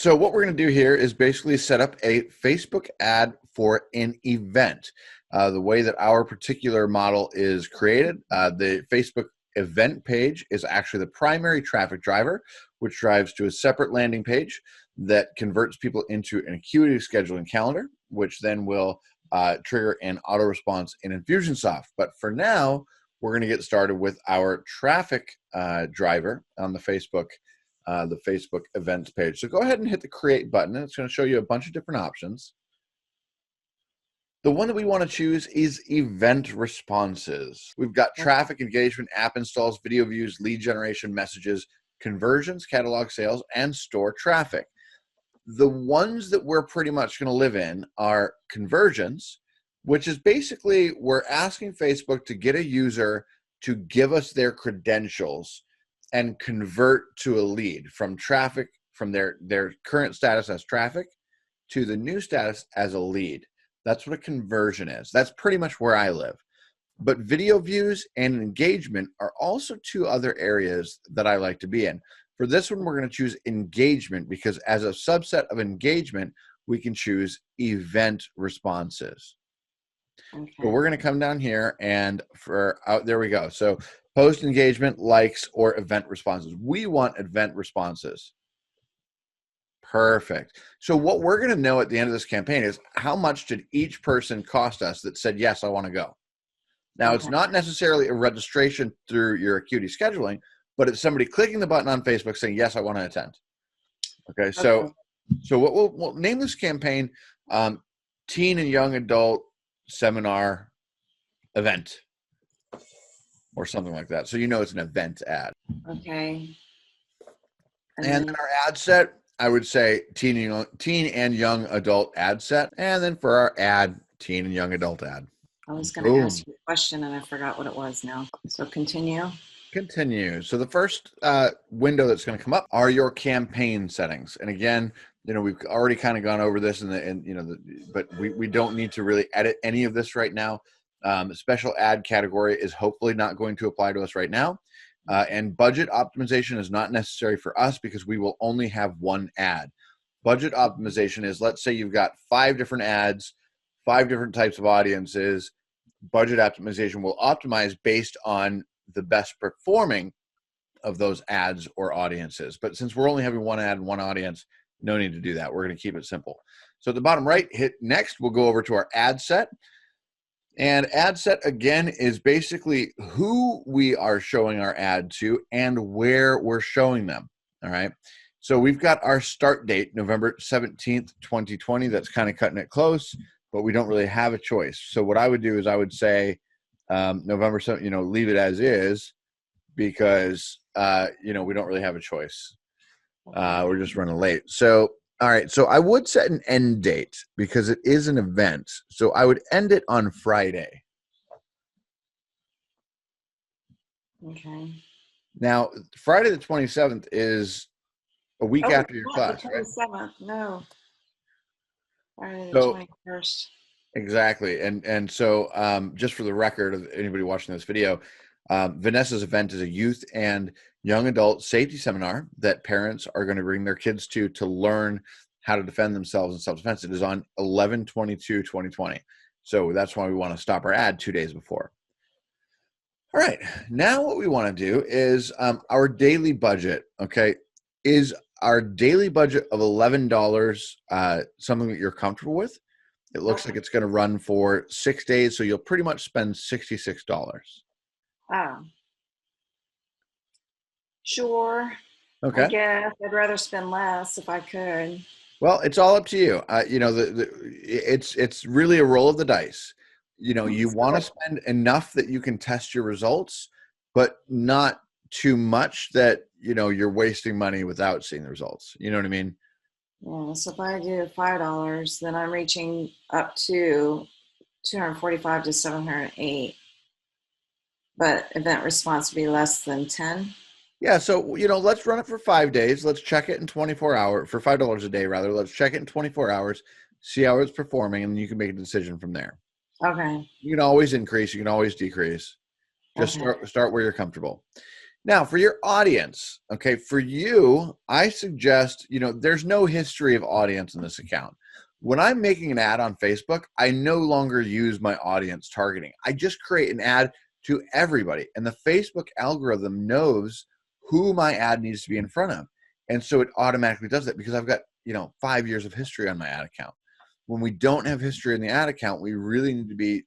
So what we're going to do here is basically set up a Facebook ad for an event. The way that our particular model is created, the Facebook event page is actually the primary traffic driver, which drives to a separate landing page that converts people into an Acuity scheduling calendar, which then will trigger an auto response in Infusionsoft. But for now, we're going to get started with our traffic driver on the Facebook events page. So go ahead and hit the create button, and it's going to show you a bunch of different options. The one that we want to choose is event responses. We've got traffic, engagement, app installs, video views, lead generation, messages, conversions, catalog sales, and store traffic. The ones that we're pretty much going to live in are conversions, which is basically we're asking Facebook to get a user to give us their credentials and convert to a lead from traffic, from their current status as traffic to the new status as a lead. That's what a conversion is. That's pretty much where I live. But video views and engagement are also two other areas that I like to be in. For this one, we're going to choose engagement because as a subset of engagement, we can choose event responses. Okay. So we're going to come down here and there we go. So post engagement, likes, or event responses. We want event responses. Perfect. So what we're going to know at the end of this campaign is how much did each person cost us that said, yes, I want to go. Now, it's not necessarily a registration through your Acuity scheduling, but it's somebody clicking the button on Facebook saying, yes, I want to attend. Okay. So what we'll name this campaign Teen and Young Adult Seminar Event or something like that. So you know it's an event ad. Okay. And then our ad set, I would say teen and young adult ad set. And then for our ad, teen and young adult ad. I was going to ask you a question and I forgot what it was now. So continue. Continue. So the first window that's going to come up are your campaign settings. And again, we've already kind of gone over this but we don't need to really edit any of this right now. Special ad category is hopefully not going to apply to us right now. And budget optimization is not necessary for us because we will only have one ad. Budget optimization is, let's say you've got 5 different ads, 5 different types of audiences. Budget optimization will optimize based on the best performing of those ads or audiences. But since we're only having one ad and one audience, no need to do that. We're going to keep it simple. So at the bottom right, hit next. We'll go over to our ad set. And ad set, again, is basically who we are showing our ad to and where we're showing them. All right. So we've got our start date, November 17th, 2020. That's kind of cutting it close, but we don't really have a choice. So what I would do is I would say November 7th, leave it as is because, we don't really have a choice. We're just running late. So all right, so I would set an end date because it is an event. So I would end it on Friday. Okay. Now, Friday the 27th is a week after your class, the 27th, right? No. Friday the 21st. Exactly. And so just for the record of anybody watching this video, Vanessa's event is a youth and young adult safety seminar that parents are going to bring their kids to learn how to defend themselves in self-defense. It is on 11/22/2020. So that's why we want to stop our ad 2 days before. All right. Now what we want to do is our daily budget, okay, is our daily budget of $11 something that you're comfortable with? It looks like it's going to run for 6 days, so you'll pretty much spend $66. Oh. Sure. Okay. I guess I'd rather spend less if I could. Well, it's all up to you. It's really a roll of the dice. You want to spend enough that you can test your results, but not too much that, you're wasting money without seeing the results. You know what I mean? Yeah, so if I do $5, then I'm reaching up to 245 to 708. But event response would be less than 10. Yeah, so let's run it for 5 days. Let's check it in 24 hours for $5 a day rather. Let's check it in 24 hours, see how it's performing, and you can make a decision from there. Okay. You can always increase, you can always decrease. Just start where you're comfortable. Now, for your audience, okay, for you, I suggest, there's no history of audience in this account. When I'm making an ad on Facebook, I no longer use my audience targeting. I just create an ad to everybody. And the Facebook algorithm knows who my ad needs to be in front of. And so it automatically does that because I've got, 5 years of history on my ad account. When we don't have history in the ad account, we really need to be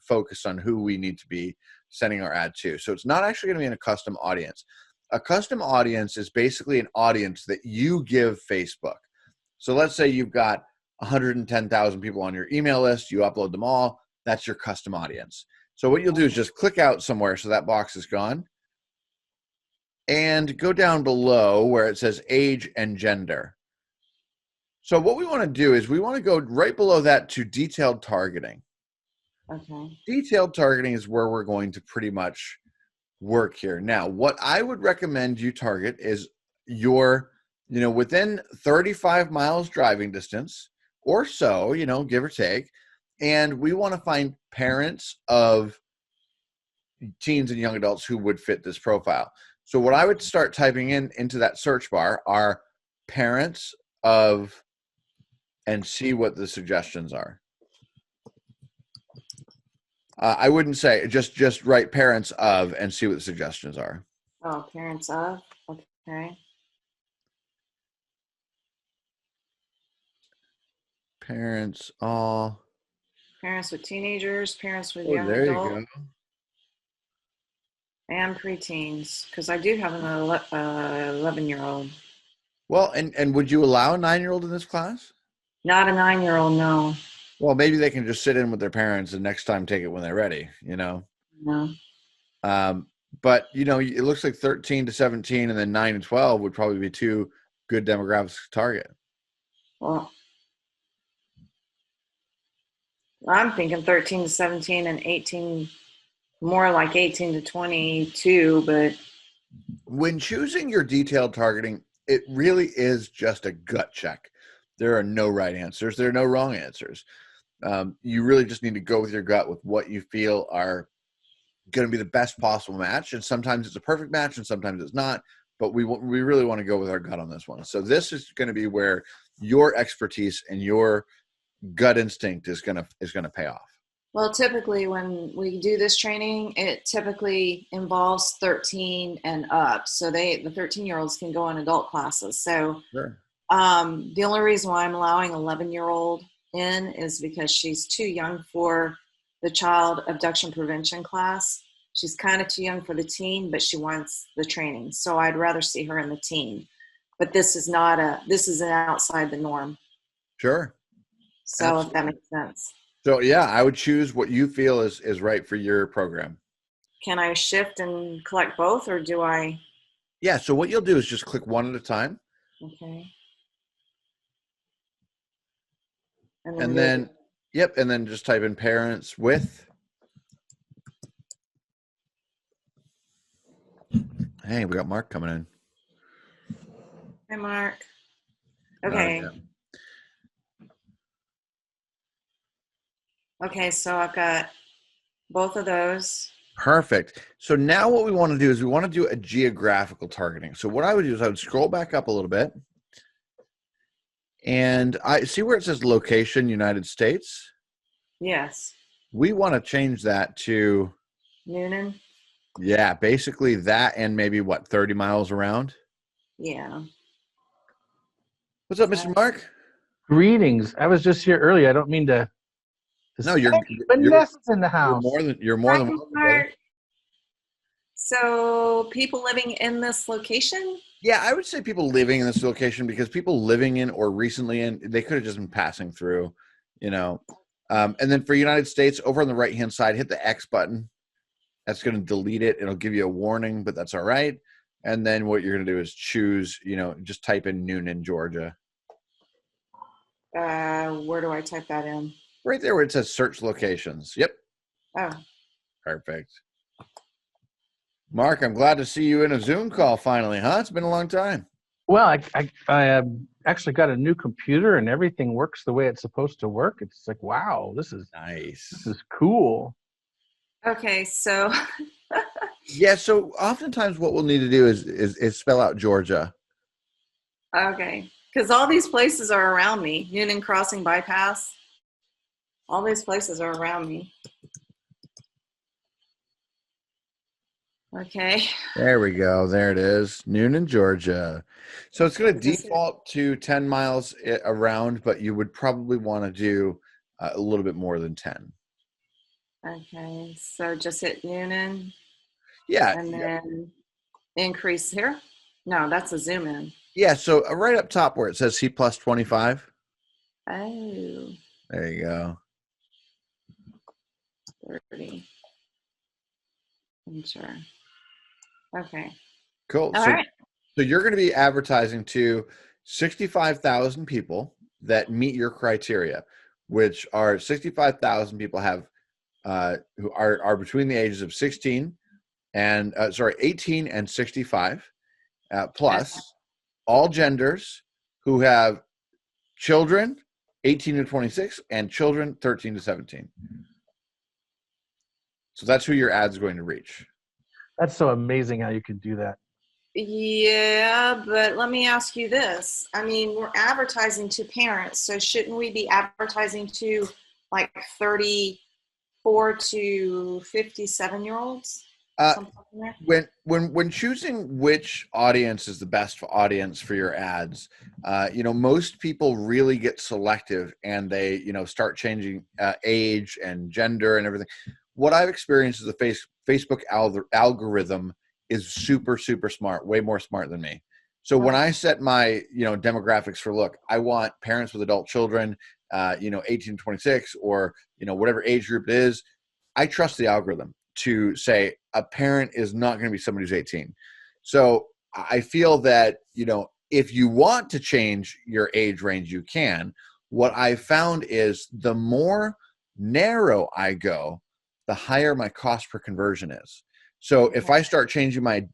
focused on who we need to be sending our ad to. So it's not actually going to be in a custom audience. A custom audience is basically an audience that you give Facebook. So let's say you've got 110,000 people on your email list, you upload them all, that's your custom audience. So what you'll do is just click out somewhere so that box is gone and go down below where it says age and gender. So what we want to do is we want to go right below that to detailed targeting. Okay. Detailed targeting is where we're going to pretty much work here. Now, what I would recommend you target is your, within 35 miles driving distance or so, give or take. And we want to find parents of teens and young adults who would fit this profile. So what I would start typing into that search bar are parents of, and see what the suggestions are. I wouldn't say just write parents of and see what the suggestions are. Oh, parents of. Okay. Parents all. Parents with teenagers, parents with Oh, young there you adult, go. and preteens. Because I do have an 11-year-old. Well, and would you allow a 9-year-old in this class? Not a 9-year-old, no. Well, maybe they can just sit in with their parents and next time take it when they're ready, No. But, it looks like 13 to 17 and then 9 to 12 would probably be two good demographics to target. Well, I'm thinking 13 to 17 and 18, more like 18 to 22, but. When choosing your detailed targeting, it really is just a gut check. There are no right answers. There are no wrong answers. You really just need to go with your gut with what you feel are going to be the best possible match. And sometimes it's a perfect match and sometimes it's not, but we really want to go with our gut on this one. So this is going to be where your expertise and your gut instinct is going to pay off. Well, typically when we do this training, it typically involves 13 and up. So the 13-year-olds can go in adult classes. So Sure. The only reason why I'm allowing 11-year-old in is because she's too young for the child abduction prevention class. She's kind of too young for the teen, but she wants the training. So I'd rather see her in the teen. But this is an outside the norm. Sure. So Absolutely. if that makes sense. So yeah, I would choose what you feel is right for your program. Can I shift and collect both, or do I? Yeah, so what you'll do is just click one at a time. Okay. And then yep, and then just type in parents with. Hey, we got Mark coming in. Hi, Mark. Okay. Okay, so I've got both of those. Perfect. So now what we want to do is we want to do a geographical targeting. So what I would do is I would scroll back up a little bit. And I see where it says location United States. Yes. We want to change that to Noonan. Yeah, basically that and maybe 30 miles around. Yeah. What's up, Mr. Mark? Greetings. I was just here earlier. I don't mean to. No, you're Vanessa's in the house. You're more than welcome, brother. So people living in this location? Yeah, I would say people living in this location, because people living in or recently in, they could have just been passing through, And then for United States, over on the right-hand side, hit the X button. That's going to delete it. It'll give you a warning, but that's all right. And then what you're going to do is choose, just type in Noonan, Georgia. Where do I type that in? Right there where it says search locations. Yep. Oh. Perfect. Mark, I'm glad to see you in a Zoom call finally, huh? It's been a long time. Well, I actually got a new computer and everything works the way it's supposed to work. It's like, wow, this is nice. This is cool. Okay, so Yeah, so oftentimes what we'll need to do is spell out Georgia. Okay. Because all these places are around me. Noonan Crossing Bypass. All these places are around me. Okay. There we go. There it is. Noonan, Georgia. So it's going to Is this it? default to 10 miles around, but you would probably want to do a little bit more than 10. Okay. So just hit Noonan Yeah. and then increase here. No, that's a zoom in. Yeah. So right up top where it says C plus 25. Oh, There you go. 30. Enter. Okay. Cool. All So, right. so you're going to be advertising to 65,000 people that meet your criteria, which are 65,000 people who are between the ages of 18 and 65, plus all genders who have children 18 to 26 and children 13 to 17. So that's who your ad's going to reach. That's so amazing how you can do that. Yeah, but let me ask you this. I mean, we're advertising to parents, so shouldn't we be advertising to like 34 to 57-year-olds? Uh, Something like that? when choosing which audience is the best audience for your ads, most people really get selective and they start changing age and gender and everything. What I've experienced is the Facebook algorithm is super smart, way more smart than me. So when I set my demographics for, look, I want parents with adult children, 18 to 26, or whatever age group it is, I trust the algorithm to say a parent is not going to be somebody who's 18. So I feel that, if you want to change your age range, you can. What I found is the more narrow I go, the higher my cost per conversion is. So if I start changing my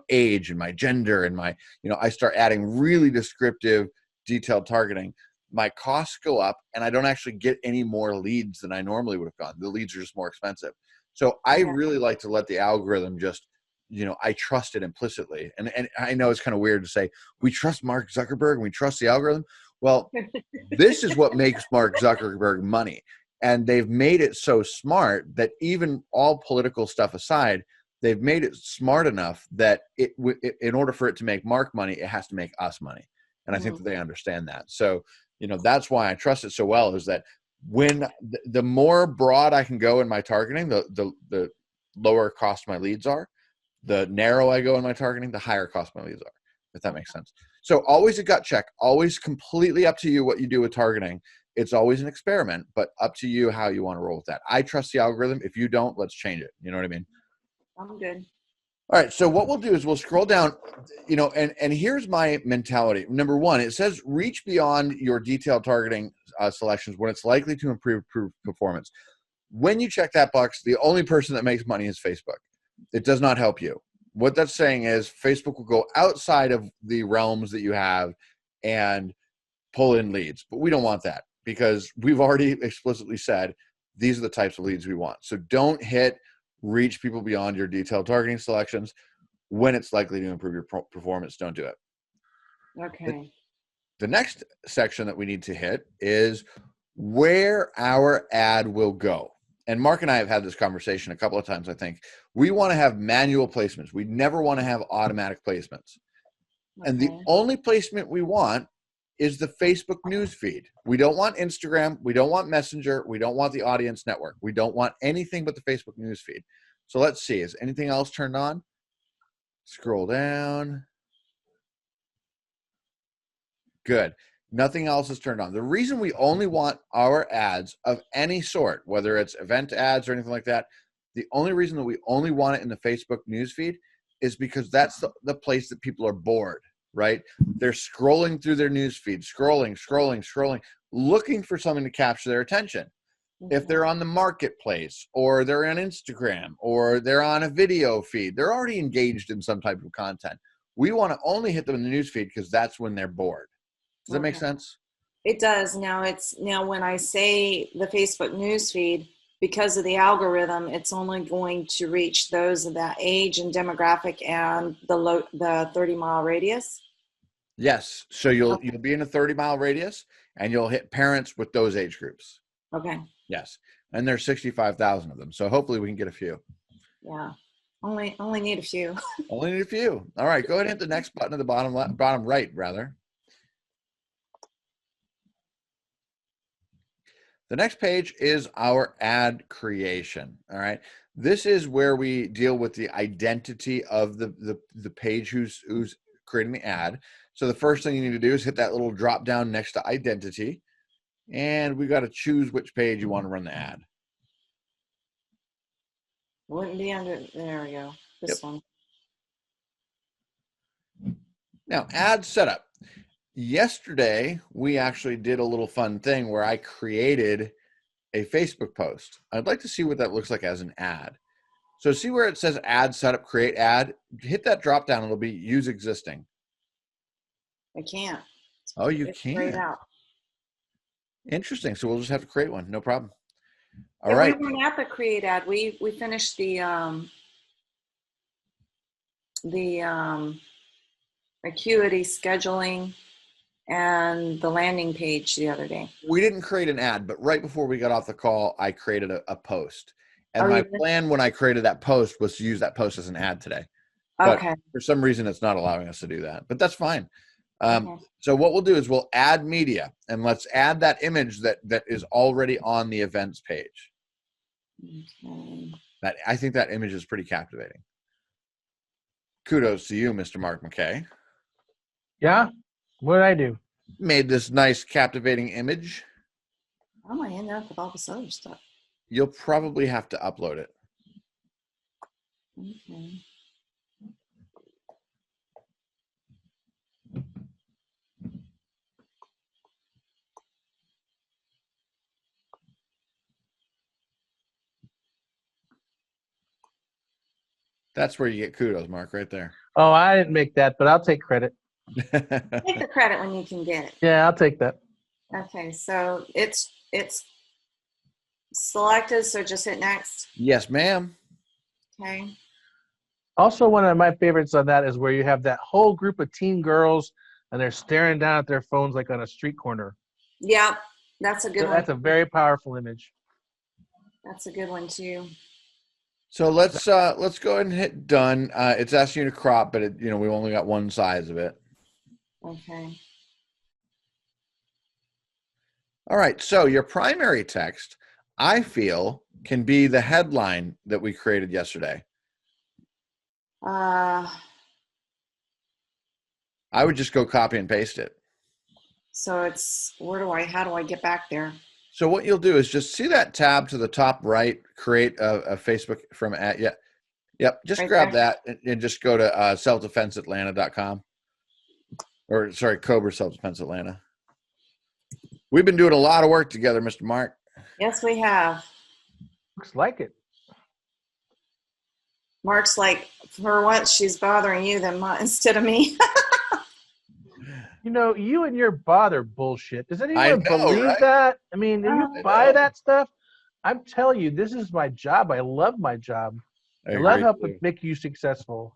age and my gender and I start adding really descriptive, detailed targeting, my costs go up and I don't actually get any more leads than I normally would have gotten. The leads are just more expensive. So I really like to let the algorithm just, I trust it implicitly. And I know it's kind of weird to say we trust Mark Zuckerberg and we trust the algorithm. Well, this is what makes Mark Zuckerberg money. And they've made it so smart that even all political stuff aside, they've made it smart enough that in order for it to make Mark money, it has to make us money. And I think that they understand that. So, that's why I trust it so well, is that when the more broad I can go in my targeting, the lower cost my leads are. The narrow I go in my targeting, the higher cost my leads are, if that makes sense. So always a gut check, always completely up to you what you do with targeting. It's always an experiment, but up to you how you want to roll with that. I trust the algorithm. If you don't, let's change it. You know what I mean? I'm good. All right. So what we'll do is we'll scroll down, and here's my mentality. Number one, it says reach beyond your detailed targeting selections when it's likely to improve performance. When you check that box, the only person that makes money is Facebook. It does not help you. What that's saying is Facebook will go outside of the realms that you have and pull in leads, but we don't want that because we've already explicitly said these are the types of leads we want. So don't hit reach people beyond your detailed targeting selections when it's likely to improve your performance. Don't do it. Okay. The next section that we need to hit is where our ad will go. And Mark and I have had this conversation a couple of times, I think. We want to have manual placements. We never want to have automatic placements. And the only placement we want is the Facebook news feed. We don't want Instagram. We don't want Messenger. We don't want the Audience Network. We don't want anything but the Facebook news feed. So let's see. Is anything else turned on? Scroll down. Good. Nothing else is turned on. The reason we only want our ads of any sort, whether it's event ads or anything like that, the only reason that we only want it in the Facebook newsfeed is because that's the place that people are bored, right? They're scrolling through their newsfeed, scrolling, looking for something to capture their attention. If they're on the marketplace or they're on Instagram or they're on a video feed, they're already engaged in some type of content. We want to only hit them in the newsfeed because that's when they're bored. Does that make sense? It does. Now when I say the Facebook newsfeed, because of the algorithm, it's only going to reach those of that age and demographic and the 30-mile radius. Yes. So you'll be in a 30-mile radius, and you'll hit parents with those age groups. Okay. Yes. And there's 65,000 of them. So hopefully we can get a few. Yeah. Only need a few. Only need a few. All right. Go ahead and hit the next button at the bottom right, rather. The next page is our ad creation. All right. This is where we deal with the identity of the page who's creating the ad. So the first thing you need to do is hit that little drop down next to identity. And we got to choose which page you want to run the ad. Wouldn't be under, there we go. This one. Now, ad setup. Yesterday, we actually did a little fun thing where I created a Facebook post. I'd like to see what that looks like as an ad. So see where it says ad setup, create ad? Hit that drop down. It'll be use existing. I can't. Oh, you It's can. grayed out. Interesting. So we'll just have to create one. No problem. All Yeah, right. we weren't at the create ad. We finished the acuity scheduling and the landing page the other day. We didn't create an ad, but right before we got off the call, I created a post. And Oh, my you did? plan when I created that post was to use that post as an ad today. But Okay. for some reason, it's not allowing us to do that. But that's fine. Okay. So what we'll do is we'll add media, and let's add that image that is already on the events page. Okay. That I think that image is pretty captivating. Kudos to you, Mr. Mark McKay. Yeah? What did I do? Made this nice, captivating image. How am I end up with all this other stuff? You'll probably have to upload it. Okay. That's where you get kudos, Mark, right there. Oh, I didn't make that, but I'll take credit. Take the credit when you can get it. Yeah, I'll take that. Okay, so it's selected, so just hit next. Yes, ma'am. Okay. Also, one of my favorites on that is where you have that whole group of teen girls and they're staring down at their phones like on a street corner. Yeah, that's a good one. That's a very powerful image. That's a good one too. So let's go ahead and hit done. It's asking you to crop, but we only got one size of it. Okay. All right. So your primary text, I feel, can be the headline that we created yesterday. I would just go copy and paste it. So it's how do I get back there? So what you'll do is just see that tab to the top right, create a Facebook from ad. Yeah. Yep. Just Right grab there? that and just go to selfdefenseatlanta.com or sorry, Cobra Self Defense Atlanta. We've been doing a lot of work together, Mr. Mark. Yes, we have. Looks like it. Mark's like, for once she's bothering you instead of me. You and your bother bullshit. Does I anyone know, believe right? that? I mean, do I you buy know. that stuff? I'm telling you, this is my job. I love my job. I agree love helping too. make you successful.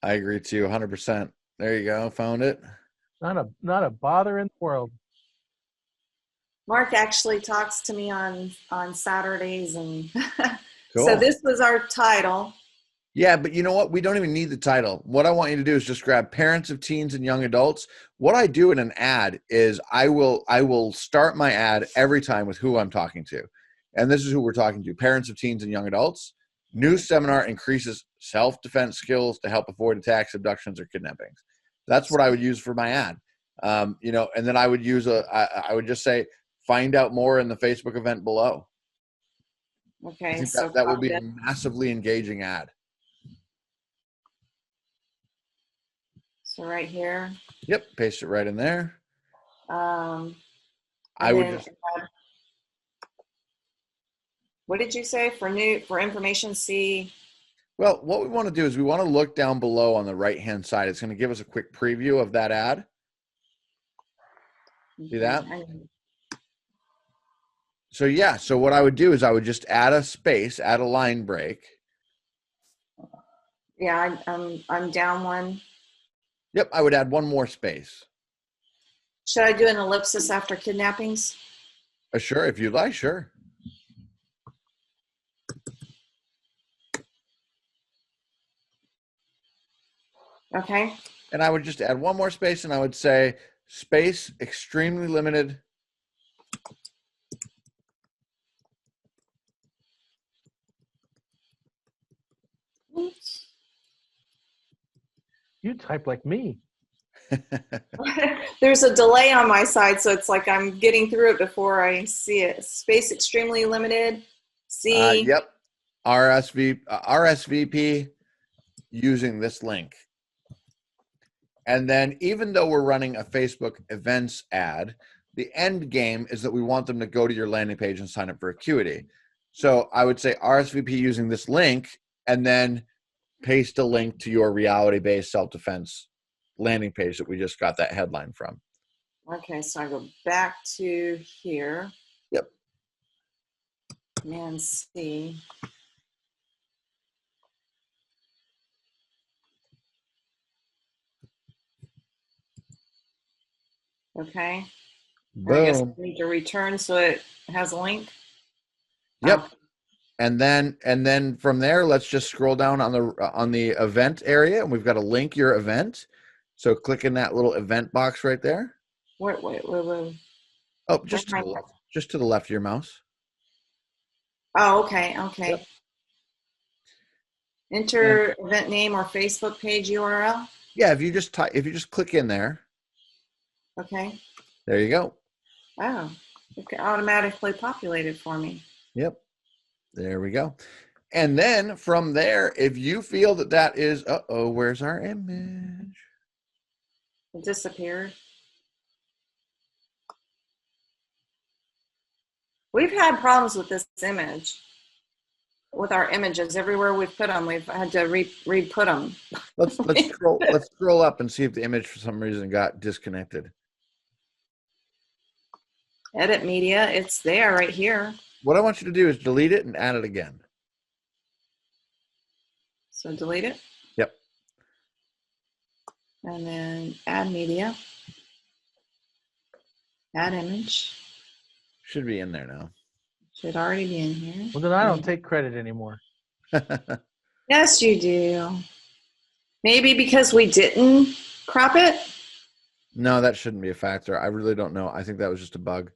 I agree too, 100%. There you go. Found it. Not a bother in the world. Mark actually talks to me on Saturdays, and Cool. so this was our title. Yeah, but you know what? We don't even need the title. What I want you to do is just grab parents of teens and young adults. What I do in an ad is I will start my ad every time with who I'm talking to. And this is who we're talking to, parents of teens and young adults. New seminar increases self-defense skills to help avoid attacks, abductions, or kidnappings. That's what I would use for my ad. And then I would use I would just say, find out more in the Facebook event below. I Okay, think so that will be a massively engaging ad. So right here. Yep, paste it right in there. I would just what did you say for information? See. Well, what we want to do is we want to look down below on the right-hand side. It's going to give us a quick preview of that ad. See that? So yeah, so what I would do is I would just add a space, add a line break. Yeah, I'm down one. Yep, I would add one more space. Should I do an ellipsis after kidnappings? Sure, if you'd like, sure. Okay. And I would just add one more space, and I would say space extremely limited. Oops. You type like me. There's a delay on my side, so it's like I'm getting through it before I see it. Space extremely limited. C. Yep, RSVP using this link. And then even though we're running a Facebook events ad, the end game is that we want them to go to your landing page and sign up for Acuity. So I would say RSVP using this link and then paste a link to your reality-based self-defense landing page that we just got that headline from. Okay, so I go back to here. Yep. Command C. Okay. I guess I Boom. need to return so it has a link. Yep. Oh, And then from there, let's just scroll down on the event area, and we've got to link your event. So click in that little event box right there. wait. Oh, just to the left, just to the left of your mouse. Oh, okay. Yep. Enter event name or Facebook page URL. Yeah, if you just click in there, Okay. there you go. Oh, it automatically populated for me. Yep. There we go. And then from there, if you feel that is, where's our image? It disappeared. We've had problems with this image, with our images. Everywhere we've put them, we've had to re-put them. Let's scroll up and see if the image for some reason got disconnected. Edit media, it's there right here. What I want you to do is delete it and add it again. So delete it. Yep. And then add media. Add image. Should be in there now. Should already be in here. Well, then I don't take credit anymore. Yes, you do. Maybe because we didn't crop it? No, that shouldn't be a factor. I really don't know. I think that was just a bug.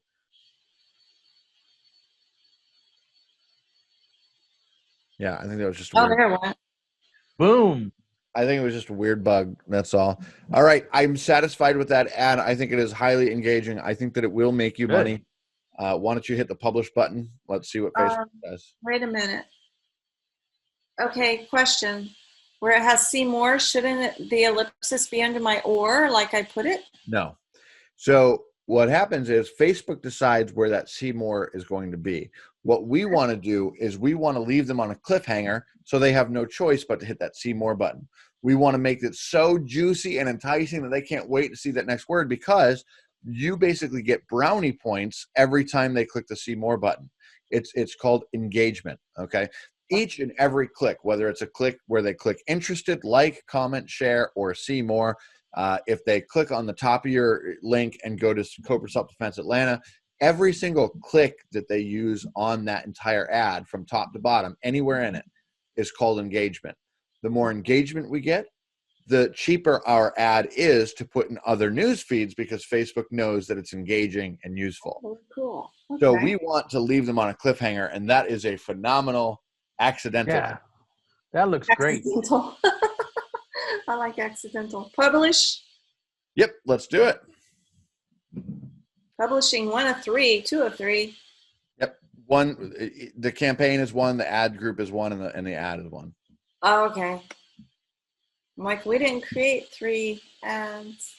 Yeah, I think that was just a Oh, weird. there it went. Boom. I think it was just a weird bug. That's all. All right. I'm satisfied with that ad. I think it is highly engaging. I think that it will make you Good. money. Why don't you hit the publish button? Let's see what Facebook does. Wait a minute. Okay, question. Where it has see more, shouldn't the ellipsis be under my or like I put it? No. So what happens is Facebook decides where that see more is going to be. What we want to do is we want to leave them on a cliffhanger so they have no choice but to hit that see more button. We want to make it so juicy and enticing that they can't wait to see that next word, because you basically get brownie points every time they click the see more button. It's called engagement, okay? Each and every click, whether it's a click where they click interested, like, comment, share, or see more, if they click on the top of your link and go to Cobra Self-Defense Atlanta, every single click that they use on that entire ad from top to bottom, anywhere in it, is called engagement. The more engagement we get, the cheaper our ad is to put in other news feeds, because Facebook knows that it's engaging and useful. Oh, cool. Okay. So we want to leave them on a cliffhanger, and that is a phenomenal accidental. Yeah. That looks great. Accidental. I like accidental. Publish. Yep, let's do it. Publishing 1 of 3, 2 of 3. Yep, one. The campaign is one, the ad group is one, and the ad is one. Oh, okay. I'm like, we didn't create 3 ads.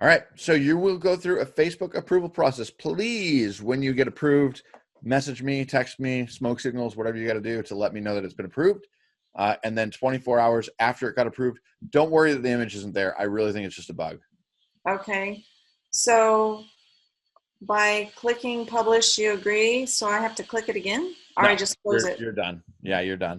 All right, so you will go through a Facebook approval process. Please, when you get approved, message me, text me, smoke signals, whatever you got to do to let me know that it's been approved. And then 24 hours after it got approved, don't worry that the image isn't there. I really think it's just a bug. Okay. So by clicking publish, you agree, so I have to click it again? Or I No, just close it? You're done. Yeah, you're done.